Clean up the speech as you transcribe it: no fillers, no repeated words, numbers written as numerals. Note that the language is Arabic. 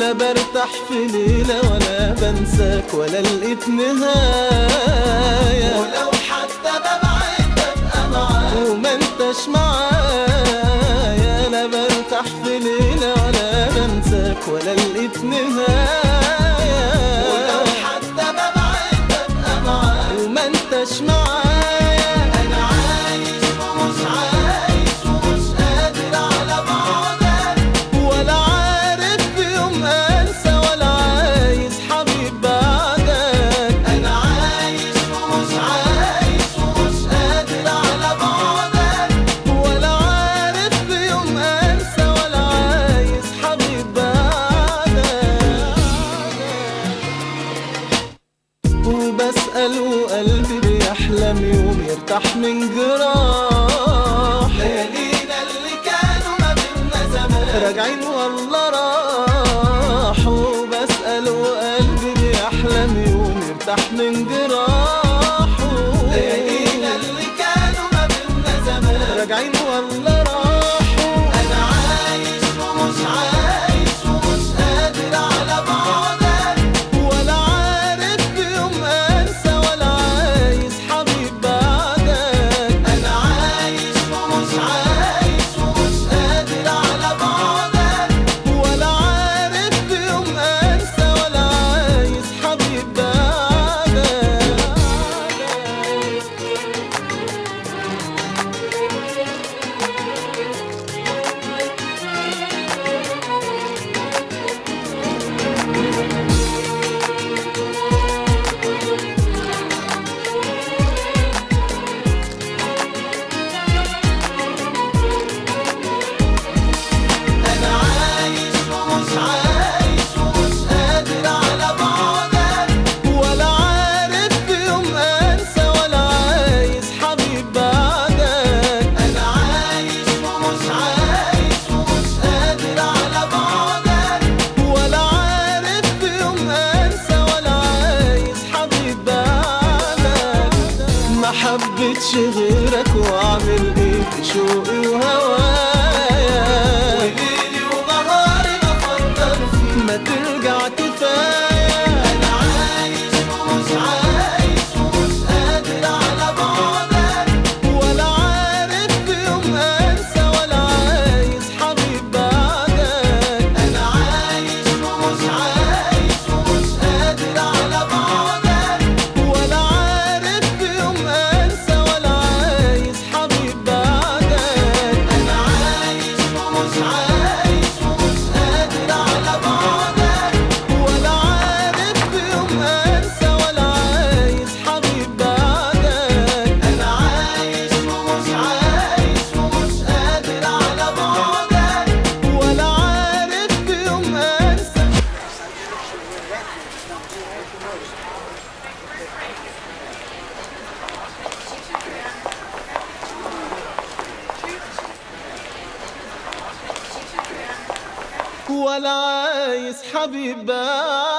لا برتاح في ليلة ولا بنساك ولا لقيت نهاية، ولو حتى ببعد ببقى معاك وما انتش معايا. لا برتاح في ليلة ولا بنساك ولا لقيت نهاية، ولو حتى ببعد ببقى معاك وما انتش معايا. أنا عايش ومش عايش ومش قادر على بعدك، ولا عارف في يوم انسى ولا عايز حبيب بعدك. أنا عايش ومش عايش ومش قادر على بعدك، ولا عارف في يوم انسى ولا عايز حبيب بعدك. وبسأل وقلبي بيحلم يوم يرتاح من جراح. ليالينا اللي كانوا ما بينا زمان راجعين والله راحوا. بسأل وقلبي بيحلم يوم يرتاح من جراحه. ليالينا اللي كانوا ما بينا زمان راجعين والله راحوا. أنا عايش ومش عايش ومش قادر على بعدك، ولا عارف في يوم انسى ولا عايز حبيب بعدك. أنا عايش ومش عايش ومش قادر على بعدك، ولا عارف في يوم انسى ولا عايز حبيب بعدك. أنا عايش ومش عايش ومش قادر على بعدك، ولا عارف في يوم انسى ولا عايز حبيب بعدك. أنا عايش ومش عايش ومش قادر على بعدك، ولا عارف في يوم انسى ولا عايز حبيب بعدك. ما حبيتش غيرك واعمل ايه في شوقي وهوايا. وليلي ونهاري بفكر فيك، ما ترجع كفاية. أنا عايش ومش عايش ومش قادر على بعدك، ولا عارف في يوم انسى ولا عايز حبيب بعدك. أنا عايش ومش عايش ومش قادر على بعدك، ولا عارف في يوم انسى ولا عايز حبيب بعدك. أنا عايش ومش عايش ومش قادر على بعدك، ولا عارف في يوم انسى ولا عايز حبيب بعدك. أنا عايش ومش عايش ومش قادر على بعدك، ولا عارف في يوم انسى. ولا عايز حبيب بعدك.